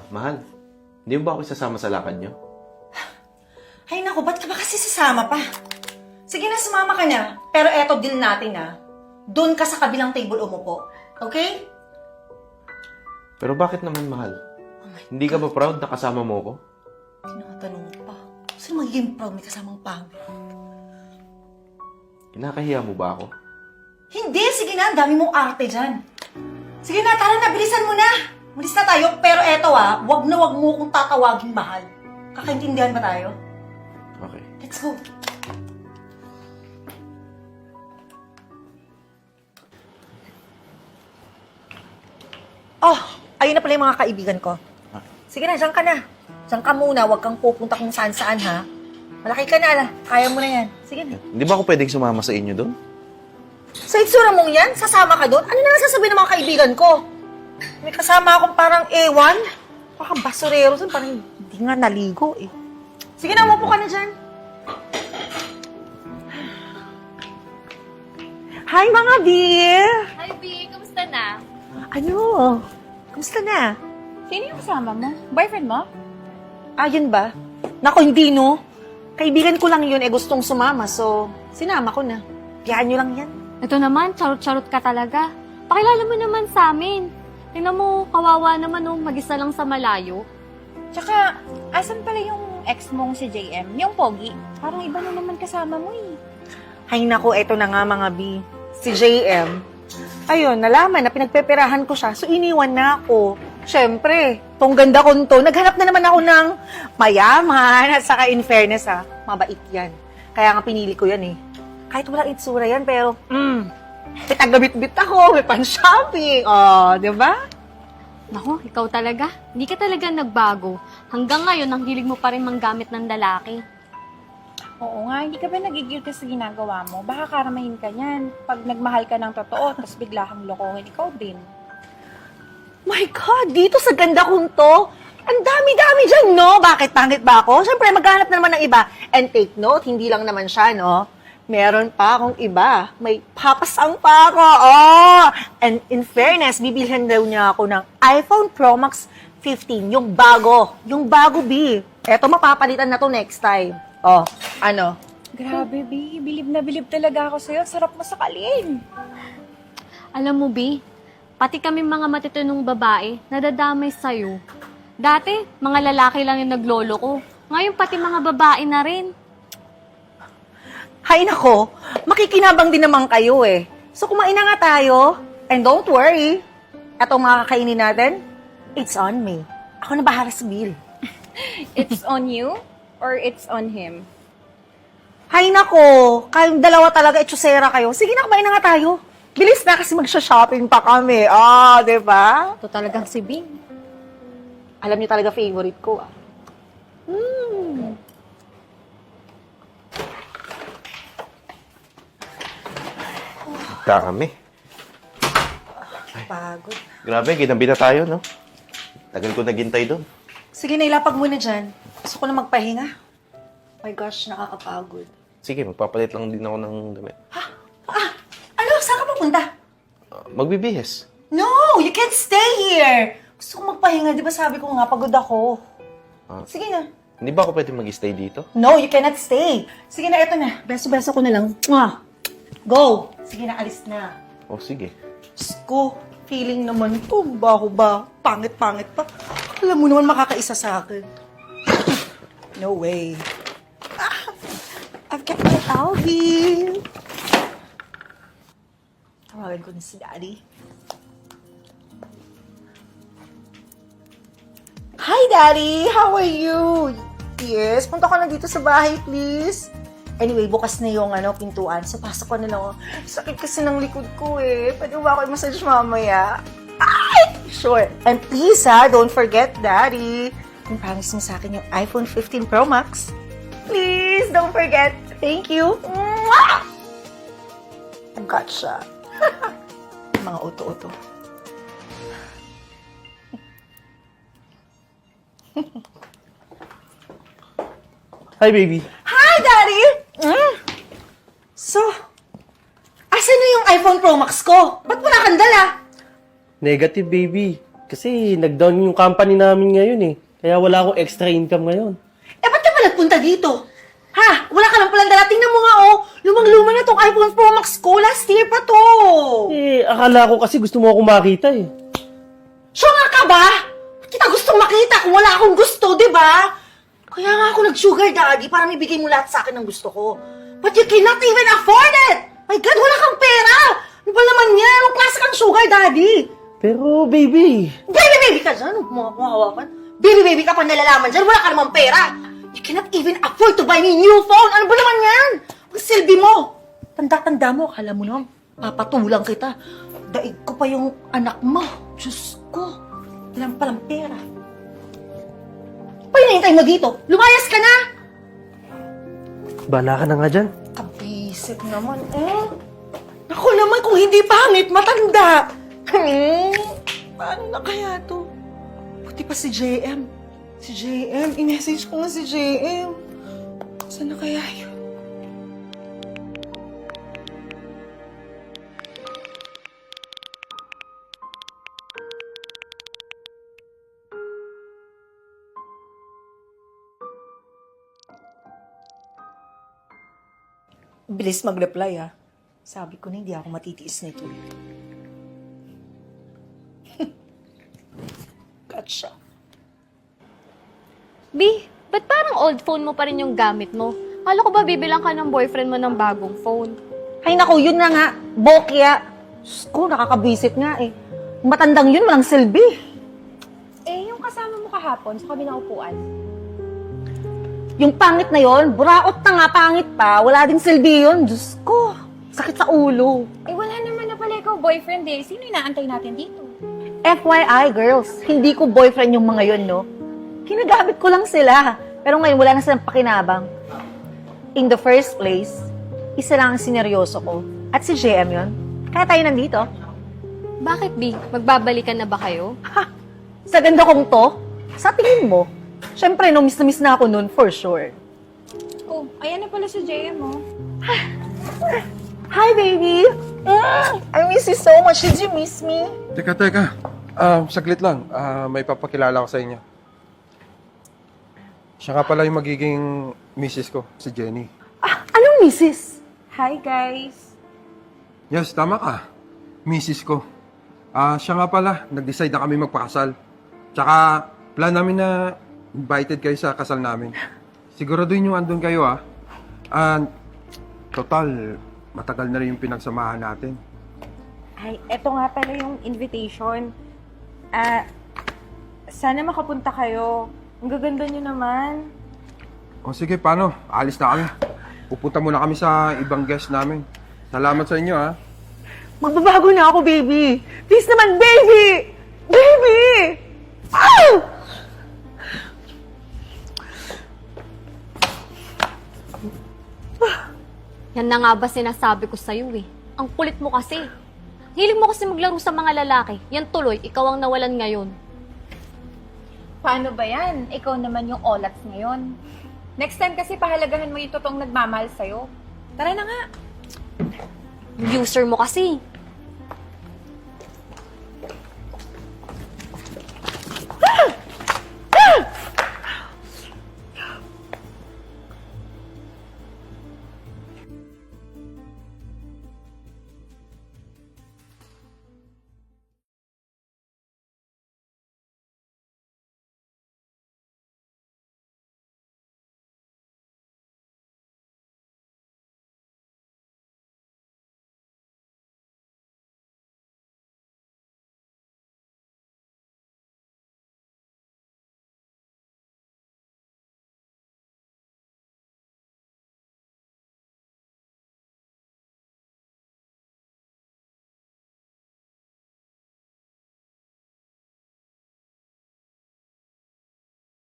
Mahal, hindi mo ba ako sasama sa lakad niyo? Ay naku, ba't ka ba kasi sasama pa? Sige na, sumama ka na. Pero eto deal natin Doon ka sa kabilang table umupo. Okay? Pero bakit naman, mahal? Oh my Hindi ka ba proud na kasama mo ko? Tinatanong pa. Sino magiging proud may kasamang pangit? Kinakahiya mo ba ako? Hindi, sige na. Ang dami mong arte dyan. Sige na, tara na. Bilisan mo na. Malis na tayo. Pero eto wag na wag mo kung tatawagin mahal. Kakaintindihan ba tayo? Okay. Let's go. Oh, ayun na pala yung mga kaibigan ko. Sige na, dyan ka na. Dyan ka muna. Huwag kang pupunta kung saan-saan, ha? Malaki ka na. Kaya mo na yan. Sige na. Hindi ba ako pwedeng sumama sa inyo doon? Sa itsura mong yan, sasama ka doon? Ano na sasabihin ng mga kaibigan ko? May kasama akong parang ewan. Parang basurero doon. Parang hindi nga naligo eh. Sige na, umupo ka na dyan. Hi mga B! Hi, B. Kamusta na? Ano? Kamusta na? Sino yung kasama mo? Boyfriend mo? Ayun ba? Nako, hindi no. Kaibigan ko lang yun gustong sumama, so sinama ko na. Piyahan nyo lang yan. Ito naman, charot-charot ka talaga. Pakilala mo naman sa amin. Tingnan mo, kawawa naman mag-isa lang sa malayo. Tsaka, asan pala yung ex mong si JM? Yung pogi? Parang iba na naman kasama mo eh. Ay nako, eto na nga mga B. Si JM. Ayun, nalaman na pinagpeperahan ko siya, so iniwan na ako. Siyempre, tong ganda ko to, naghanap na naman ako ng mayaman at saka in fairness mabait yan. Kaya nga pinili ko yan eh. Kahit walang itsura yan, pero, may taga-bit-bit ako, may pan-shopping. Oh, di ba? Naku, ikaw talaga. Hindi ka talaga nagbago. Hanggang ngayon, ang hilig mo pa rin manggamit ng lalaki. Oo nga, hindi ka ba nagigil ka sa ginagawa mo? Baka karamahin ka niyan. Pag nagmahal ka ng totoo, tapos bigla kang lokohin, ikaw din. My God, dito sa ganda kong to, ang dami-dami dyan, no? Bakit? Pangit ba ako? Siyempre, maghanap na naman ng iba. And take note, hindi lang naman siya, no? Meron pa akong iba. May papasang pa ako. Oh! And in fairness, bibilhan daw niya ako ng iPhone Pro Max 15. Yung bago. Yung bago, B. Eto, mapapalitan na to next time. Oh, ano? Grabe, B. Bilib na bilib talaga ako sa'yo. Sarap mo sakalin. Alam mo, B, pati kami mga matitinong babae, nadadamay sa'yo. Dati, mga lalaki lang yung naglolo ko. Ngayon, pati mga babae na rin. Hay nako, makikinabang din naman kayo eh. So kumain na nga tayo. And don't worry, etong mga kakainin natin, it's on me. Ako na bahala sa bill. It's on you or it's on him? Hay nako, kayong dalawa talaga etsosera kayo. Sige na, kumain na nga tayo. Bilis na kasi magsha-shopping pa kami. Di ba? Ito talagang si B. Alam niyo talaga favorite ko Dami. Pagod. Grabe, ginabi na tayo, no? Tagal ko naghintay doon. Sige na, ilapag mo na dyan. Gusto ko na magpahinga. My gosh, nakakapagod. Sige, magpapalit lang din ako ng damit. Ano? Saan ka pupunta? Magbibihis. No, you can't stay here. Gusto ko magpahinga. Di ba sabi ko nga, pagod ako. Sige na. Hindi ba ako pwede mag-stay dito? No, you cannot stay. Sige na, eto na. Beso-beso ko na lang. Mwah! Go! Sige na, alis na. Oh, sige. Diyos ko, feeling naman to. Baho ba? Pangit-pangit pa. Alam mo naman makakaisa sa akin. No way. I've got my Alvin. Tawagan ko na si Daddy. Hi, Daddy! How are you? Yes, punta ka na dito sa bahay, please. Anyway, bukas na yung pintuan. So, pasok ko na lang. Sakit kasi ng likod ko eh. Pwede ba ako i-massage mamaya? Ay! Sure. And please don't forget, Daddy. Yung promise mo sa akin yung iPhone 15 Pro Max. Please, don't forget. Thank you. Mwah! Gotcha. Mga uto-uto. Hi, baby. Hi, Daddy! So, asan na yung iPhone Pro Max ko? Ba't wala kang dala? Negative, baby. Kasi nag-down yung company namin ngayon eh. Kaya wala akong extra income ngayon. Eh, ba't ka pa nagpunta dito? Ha? Wala ka lang palang dala. Tingnan mo nga, oh. Lumang-luma na tong iPhone Pro Max ko. Last year pa to. Eh, akala ko kasi gusto mo akong makita eh. Sure nga ka ba? Ba't kita gustong makita kung wala akong gusto, di ba? Kaya nga ako nag-sugar daddy para mibigay mo lahat sa akin ng gusto ko. But you cannot even afford it! My God, wala kang pera! Ano ba naman yan? Anong klase kang sugar daddy? Pero, baby, Baby ka dyan. Huwag mo hawakan. Baby ka pa nalalaman dyan. Wala ka namang pera. You cannot even afford to buy me new phone. Ano ba naman yan? Ang silbi mo. Tanda-tanda mo. Akala mo naman, papatulang kita. Daig ko pa yung anak mo. Diyos ko. Walang palang pera. Pa hinihintay mo dito? Lumayas ka na! bala ka na nga dyan. Kabisip naman, eh. Ako naman, kung hindi pangit, matanda. Paano na kaya to? Buti pa si JM. Si JM, i-message ko nga si JM. Saan na kaya yun? Bilis mag-reply, ha? Sabi ko na hindi ako matitiis nito. Gotcha. B, ba't parang old phone mo pa rin yung gamit mo? Kala ko ba bibilang ka ng boyfriend mo ng bagong phone? Ay naku, yun na nga. Bokya. Diyos ko, nakakabisit nga eh. Yung matandang yun, walang silbi. Eh, yung kasama mo kahapon sa kabilang upuan. Yung pangit na yon, buraot na nga, pangit pa. Wala ding silbi yun. Diyos ko, sakit sa ulo. Eh, wala naman na pala ikaw boyfriend eh. Sino inaantay natin dito? FYI, girls, hindi ko boyfriend yung mga yun, no? Kinagamit ko lang sila. Pero ngayon, wala na silang pakinabang. In the first place, isa lang ang sineryoso ko. At si JM yun. Kaya tayo nandito. Bakit, B? Magbabalikan na ba kayo? Ha! Sa ganda kong to, sa tingin mo, syempre, no, miss na miss na ako nun, for sure. Oh, ayan na pala si JM, oh. Hi, baby! I miss you so much. Did you miss me? Teka. Saglit lang. May papakilala ko sa inyo. Siya nga pala yung magiging misis ko, si Jenny. Ah, anong misis? Hi, guys. Yes, tama ka. Misis ko. Siya nga pala, nag-decide na kami magpakasal. Tsaka, plan namin na invited kayo sa kasal namin. Siguraduhin yung andun kayo, ah. Total, matagal na rin yung pinagsamahan natin. Ay, eto nga pala yung invitation. Sana makapunta kayo. Ang gaganda nyo naman. O sige, paano? Alis na kami. Pupunta muna kami sa ibang guest namin. Salamat sa inyo, ah. Magbabago na ako, baby. Please naman, baby! Baby! Ah! Yan na nga ba sinasabi ko sa'yo eh. Ang kulit mo kasi. Hiling mo kasi maglaro sa mga lalaki. Yan tuloy, ikaw ang nawalan ngayon. Paano ba yan? Ikaw naman yung olats ngayon. Next time kasi pahalagahan mo yung totoong nagmamahal sa'yo. Tara na nga. User mo kasi.